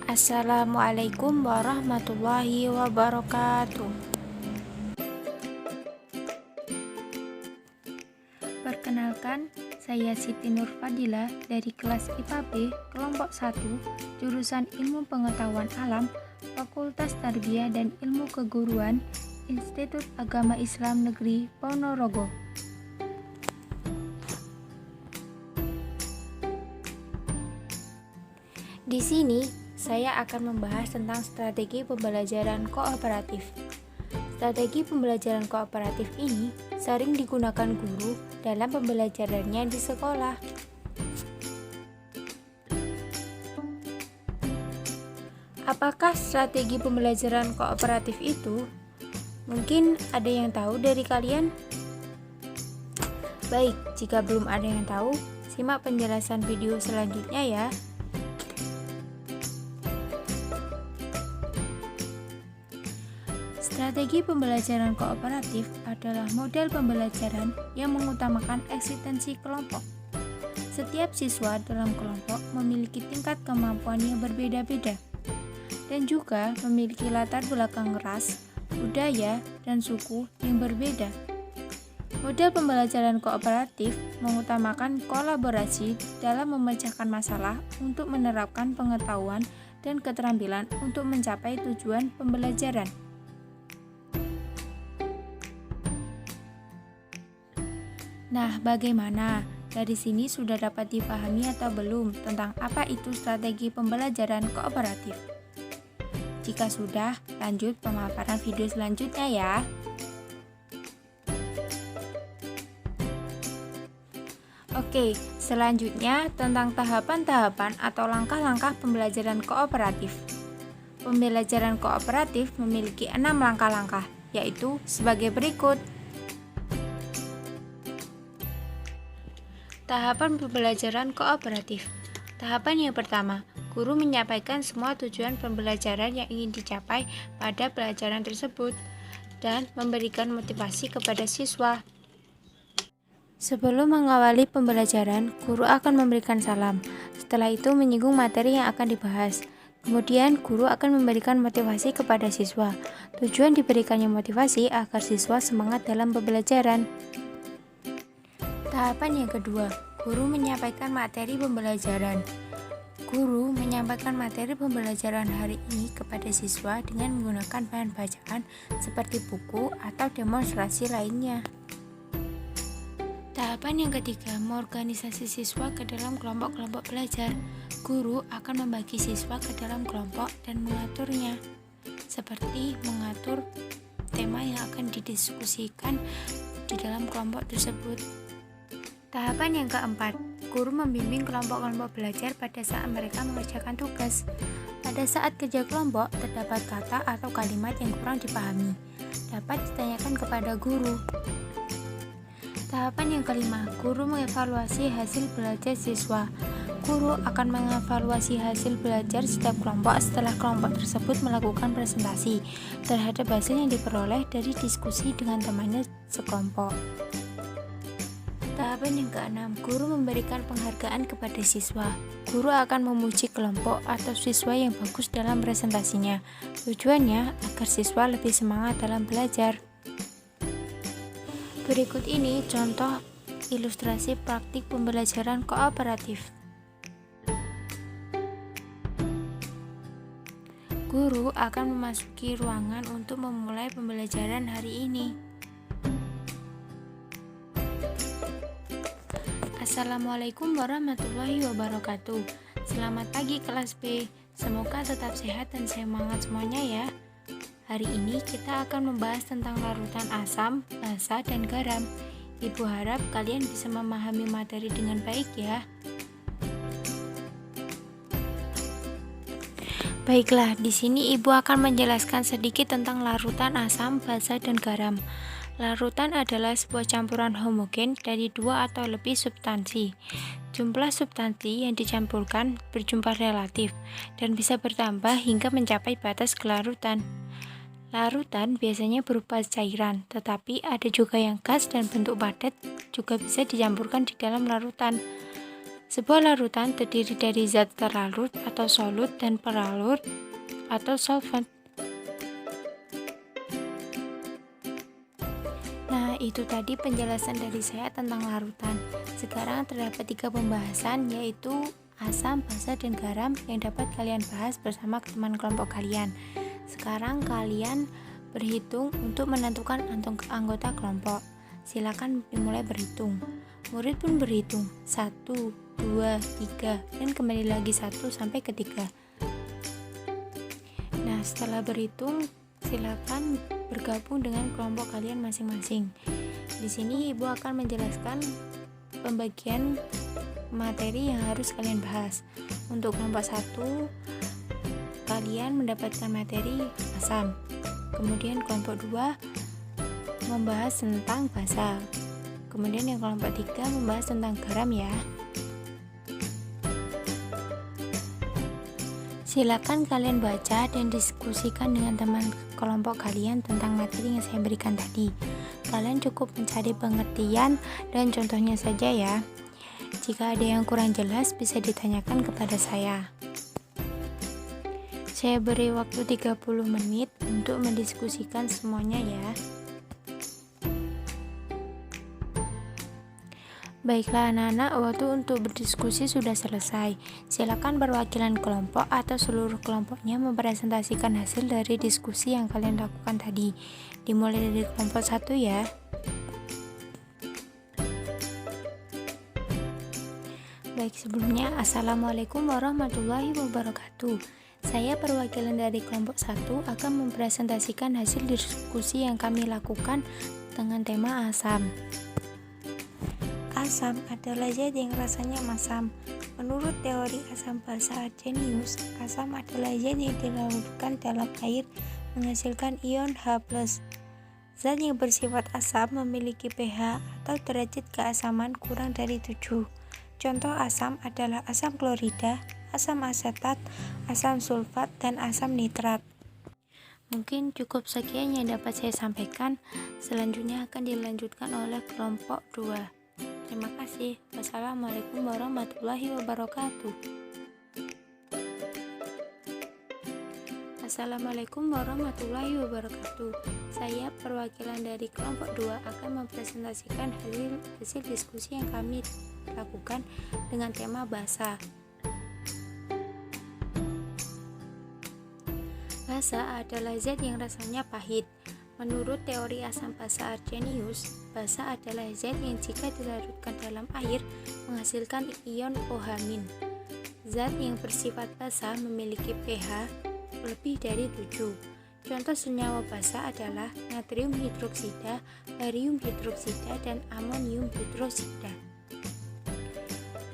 Assalamualaikum warahmatullahi wabarakatuh. Perkenalkan, saya Siti Nur Fadila dari kelas IPA B kelompok 1, jurusan Ilmu Pengetahuan Alam, Fakultas Tarbiyah dan Ilmu Keguruan, Institut Agama Islam Negeri Ponorogo. Di sini, saya akan membahas tentang strategi pembelajaran kooperatif. Strategi pembelajaran kooperatif ini sering digunakan guru dalam pembelajarannya di sekolah. Apakah strategi pembelajaran kooperatif itu? Mungkin ada yang tahu dari kalian? Baik, jika belum ada yang tahu, simak penjelasan video selanjutnya ya. Strategi pembelajaran kooperatif adalah model pembelajaran yang mengutamakan eksistensi kelompok. Setiap siswa dalam kelompok memiliki tingkat kemampuan yang berbeda-beda dan juga memiliki latar belakang ras, budaya, dan suku yang berbeda. Model pembelajaran kooperatif mengutamakan kolaborasi dalam memecahkan masalah untuk menerapkan pengetahuan dan keterampilan untuk mencapai tujuan pembelajaran. Nah, bagaimana? Dari sini sudah dapat dipahami atau belum tentang apa itu strategi pembelajaran kooperatif? Jika sudah, lanjut pemaparan video selanjutnya ya. Oke, selanjutnya tentang tahapan-tahapan atau langkah-langkah pembelajaran kooperatif. Pembelajaran kooperatif memiliki 6 langkah-langkah, yaitu sebagai berikut. Tahapan pembelajaran kooperatif. Tahapan yang pertama, guru menyampaikan semua tujuan pembelajaran yang ingin dicapai pada pelajaran tersebut dan memberikan motivasi kepada siswa. Sebelum mengawali pembelajaran, guru akan memberikan salam. Setelah itu menyinggung materi yang akan dibahas. Kemudian, guru akan memberikan motivasi kepada siswa. Tujuan diberikannya motivasi agar siswa semangat dalam pembelajaran. Tahapan yang kedua, guru menyampaikan materi pembelajaran. Guru menyampaikan materi pembelajaran hari ini kepada siswa dengan menggunakan bahan bacaan seperti buku atau demonstrasi lainnya. Tahapan yang ketiga, mengorganisasi siswa ke dalam kelompok-kelompok belajar. Guru akan membagi siswa ke dalam kelompok dan mengaturnya, seperti mengatur tema yang akan didiskusikan di dalam kelompok tersebut. Tahapan yang keempat, guru membimbing kelompok-kelompok belajar pada saat mereka mengerjakan tugas. Pada saat kerja kelompok, terdapat kata atau kalimat yang kurang dipahami. Dapat ditanyakan kepada guru. Tahapan yang kelima, guru mengevaluasi hasil belajar siswa. Guru akan mengevaluasi hasil belajar setiap kelompok setelah kelompok tersebut melakukan presentasi terhadap hasil yang diperoleh dari diskusi dengan temannya sekelompok. Tahapan yang keenam, guru memberikan penghargaan kepada siswa. Guru akan memuji kelompok atau siswa yang bagus dalam presentasinya. Tujuannya agar siswa lebih semangat dalam belajar. Berikut ini contoh ilustrasi praktik pembelajaran kooperatif. Guru akan memasuki ruangan untuk memulai pembelajaran hari ini. Assalamualaikum warahmatullahi wabarakatuh. Selamat pagi kelas B. Semoga tetap sehat dan semangat semuanya ya. Hari ini kita akan membahas tentang larutan asam, basa, dan garam. Ibu harap kalian bisa memahami materi dengan baik ya. Baiklah, di sini Ibu akan menjelaskan sedikit tentang larutan asam, basa, dan garam. Larutan adalah sebuah campuran homogen dari 2 atau lebih substansi. Jumlah substansi yang dicampurkan berjumlah relatif dan bisa bertambah hingga mencapai batas kelarutan. Larutan biasanya berupa cairan, tetapi ada juga yang gas dan bentuk padat juga bisa dicampurkan di dalam larutan. Sebuah larutan terdiri dari zat terlarut atau solut dan pelarut atau solvent. Nah, itu tadi penjelasan dari saya tentang larutan. Sekarang terdapat 3 pembahasan, yaitu asam, basa, dan garam yang dapat kalian bahas bersama teman kelompok kalian. Sekarang kalian berhitung untuk menentukan anggota kelompok. Silakan dimulai berhitung. Murid pun berhitung 1, 2, 3, dan kembali lagi 1 sampai ke 3. Nah, setelah berhitung, silakan bergabung dengan kelompok kalian masing-masing. Di sini Ibu akan menjelaskan pembagian materi yang harus kalian bahas. Untuk kelompok 1, kalian mendapatkan materi asam. Kemudian kelompok 2 membahas tentang basa. Kemudian yang kelompok 3 membahas tentang garam ya. Silakan kalian baca dan diskusikan dengan teman kelompok kalian tentang materi yang saya berikan tadi. Kalian cukup mencari pengertian dan contohnya saja ya. Jika ada yang kurang jelas bisa ditanyakan kepada saya. Saya beri waktu 30 menit untuk mendiskusikan semuanya ya. Baiklah anak-anak, waktu untuk berdiskusi sudah selesai. Silakan perwakilan kelompok atau seluruh kelompoknya mempresentasikan hasil dari diskusi yang kalian lakukan tadi. Dimulai dari kelompok 1 ya. Baik, sebelumnya Assalamualaikum warahmatullahi wabarakatuh. Saya perwakilan dari kelompok 1 akan mempresentasikan hasil diskusi yang kami lakukan dengan tema asam. Asam adalah zat yang rasanya masam. Menurut teori asam basa Arrhenius, asam adalah zat yang dilarutkan dalam air menghasilkan ion H+. Zat yang bersifat asam memiliki pH atau derajat keasaman kurang dari 7. Contoh asam adalah asam klorida, asam asetat, asam sulfat, dan asam nitrat. Mungkin cukup sekian yang dapat saya sampaikan. Selanjutnya akan dilanjutkan oleh kelompok 2. Terima kasih. Wassalamualaikum warahmatullahi wabarakatuh. Assalamualaikum warahmatullahi wabarakatuh. Saya perwakilan dari kelompok 2 akan mempresentasikan hasil diskusi yang kami lakukan dengan tema basa. Basa adalah zat yang rasanya pahit. Menurut teori asam basa Arrhenius, basa adalah zat yang jika dilarutkan dalam air menghasilkan ion OH-. Zat yang bersifat basa memiliki pH lebih dari 7. Contoh senyawa basa adalah natrium hidroksida, barium hidroksida, dan amonium hidroksida.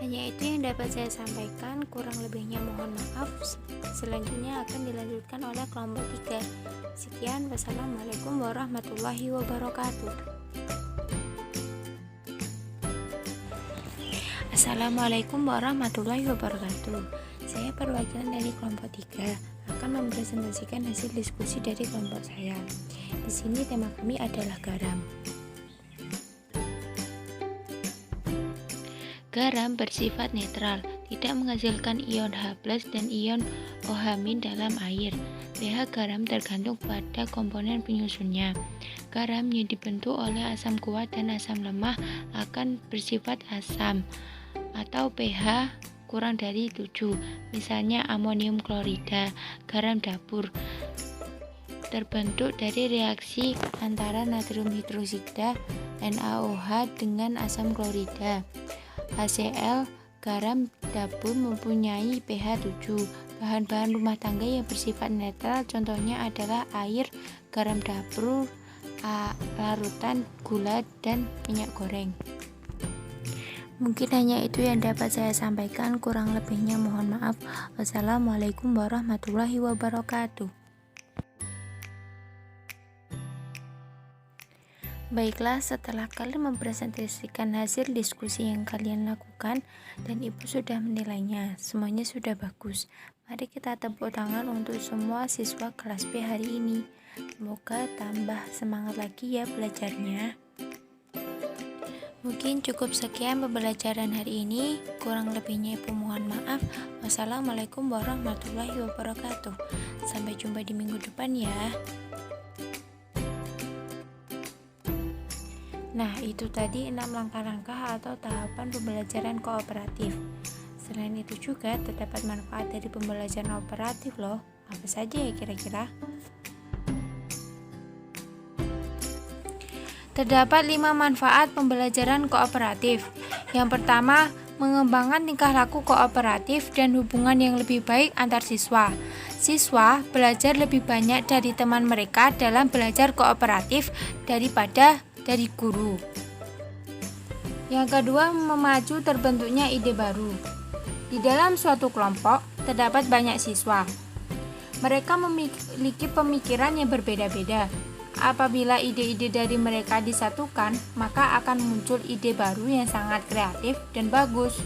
Hanya itu yang dapat saya sampaikan, kurang lebihnya mohon maaf. Selanjutnya akan dilanjutkan oleh kelompok 3. Sekian, wassalamualaikum warahmatullahi wabarakatuh. Assalamualaikum warahmatullahi wabarakatuh. Saya perwakilan dari kelompok 3 akan mempresentasikan hasil diskusi dari kelompok saya. Di sini tema kami adalah garam. Garam bersifat netral, tidak menghasilkan ion H+ dan ion OH- dalam air. pH garam tergantung pada komponen penyusunnya. Garam yang dibentuk oleh asam kuat dan asam lemah akan bersifat asam atau pH kurang dari 7. Misalnya amonium klorida, garam dapur, terbentuk dari reaksi antara natrium hidroksida NaOH dengan asam klorida. HCl, garam dapur mempunyai pH 7. Bahan-bahan rumah tangga yang bersifat netral contohnya adalah air, garam dapur, larutan, gula, dan minyak goreng. Mungkin hanya itu yang dapat saya sampaikan, kurang lebihnya mohon maaf. Wassalamualaikum warahmatullahi wabarakatuh. Baiklah, setelah kalian mempresentasikan hasil diskusi yang kalian lakukan dan Ibu sudah menilainya, semuanya sudah bagus. Mari kita tepuk tangan untuk semua siswa kelas B hari ini. Semoga tambah semangat lagi ya belajarnya. Mungkin cukup sekian pembelajaran hari ini, kurang lebihnya Ibu mohon maaf. Wassalamualaikum warahmatullahi wabarakatuh. Sampai jumpa di minggu depan ya. Nah, itu tadi 6 langkah-langkah atau tahapan pembelajaran kooperatif. Selain itu juga terdapat manfaat dari pembelajaran kooperatif loh. Apa saja ya kira-kira? Terdapat 5 manfaat pembelajaran kooperatif. Yang pertama, mengembangkan tingkah laku kooperatif dan hubungan yang lebih baik antar siswa. Siswa belajar lebih banyak dari teman mereka dalam belajar kooperatif daripada dari guru. Yang kedua, memacu terbentuknya ide baru. Di dalam suatu kelompok, terdapat banyak siswa. Mereka memiliki pemikiran yang berbeda-beda. Apabila ide-ide dari mereka disatukan, maka akan muncul ide baru yang sangat kreatif dan bagus.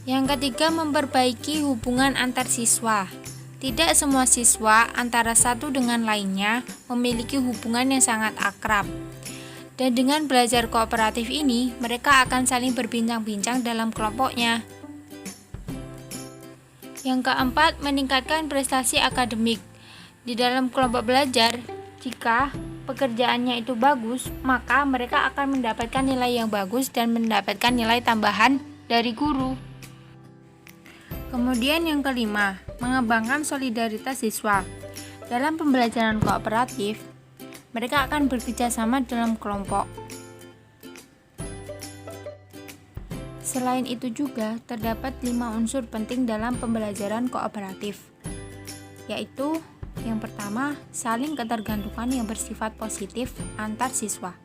Yang ketiga, memperbaiki hubungan antar siswa. Tidak semua siswa antara satu dengan lainnya memiliki hubungan yang sangat akrab. Dan dengan belajar kooperatif ini, mereka akan saling berbincang-bincang dalam kelompoknya. Yang keempat, meningkatkan prestasi akademik. Di dalam kelompok belajar, jika pekerjaannya itu bagus, maka mereka akan mendapatkan nilai yang bagus dan mendapatkan nilai tambahan dari guru. Kemudian yang kelima, mengembangkan solidaritas siswa. Dalam pembelajaran kooperatif, mereka akan bekerja sama dalam kelompok. Selain itu juga terdapat 5 unsur penting dalam pembelajaran kooperatif, yaitu yang pertama, saling ketergantungan yang bersifat positif antar siswa.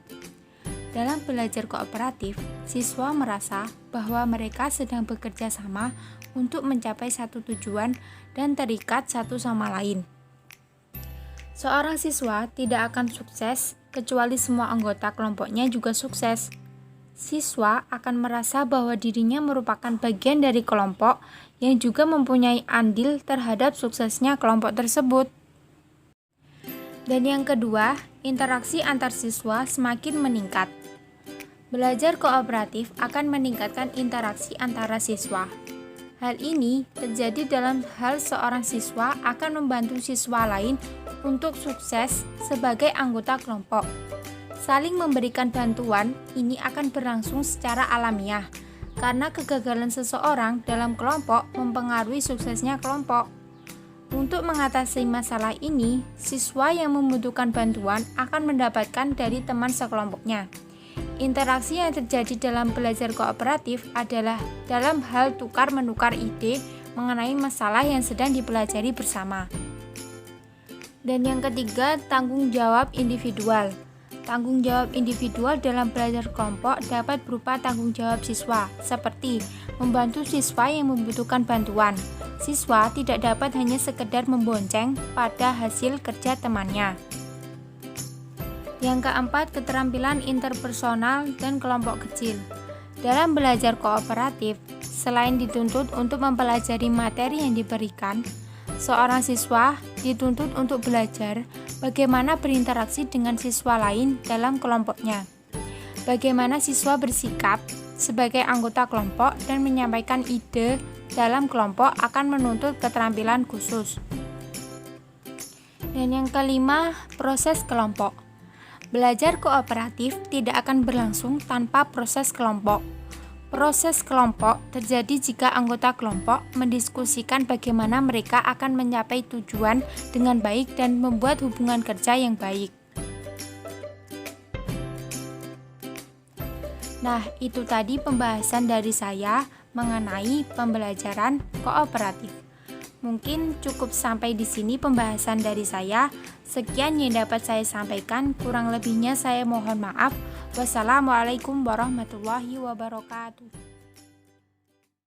Dalam belajar kooperatif, siswa merasa bahwa mereka sedang bekerja sama untuk mencapai satu tujuan dan terikat satu sama lain. Seorang siswa tidak akan sukses kecuali semua anggota kelompoknya juga sukses. Siswa akan merasa bahwa dirinya merupakan bagian dari kelompok yang juga mempunyai andil terhadap suksesnya kelompok tersebut. Dan yang kedua, interaksi antar siswa semakin meningkat. Belajar kooperatif akan meningkatkan interaksi antara siswa. Hal ini terjadi dalam hal seorang siswa akan membantu siswa lain untuk sukses sebagai anggota kelompok. Saling memberikan bantuan ini akan berlangsung secara alamiah, karena kegagalan seseorang dalam kelompok mempengaruhi suksesnya kelompok. Untuk mengatasi masalah ini, siswa yang membutuhkan bantuan akan mendapatkan dari teman sekelompoknya. Interaksi yang terjadi dalam belajar kooperatif adalah dalam hal tukar-menukar ide mengenai masalah yang sedang dipelajari bersama. Dan yang ketiga, tanggung jawab individual. Tanggung jawab individual dalam belajar kelompok dapat berupa tanggung jawab siswa, seperti membantu siswa yang membutuhkan bantuan. Siswa tidak dapat hanya sekedar membonceng pada hasil kerja temannya. Yang keempat, keterampilan interpersonal dan kelompok kecil. Dalam belajar kooperatif, selain dituntut untuk mempelajari materi yang diberikan, seorang siswa dituntut untuk belajar bagaimana berinteraksi dengan siswa lain dalam kelompoknya. Bagaimana siswa bersikap sebagai anggota kelompok dan menyampaikan ide dalam kelompok akan menuntut keterampilan khusus. Dan yang kelima, proses kelompok. Belajar kooperatif tidak akan berlangsung tanpa proses kelompok. Proses kelompok terjadi jika anggota kelompok mendiskusikan bagaimana mereka akan mencapai tujuan dengan baik dan membuat hubungan kerja yang baik. Nah, itu tadi pembahasan dari saya mengenai pembelajaran kooperatif. Mungkin cukup sampai di sini pembahasan dari saya. Sekian yang dapat saya sampaikan, kurang lebihnya saya mohon maaf. Wassalamualaikum warahmatullahi wabarakatuh.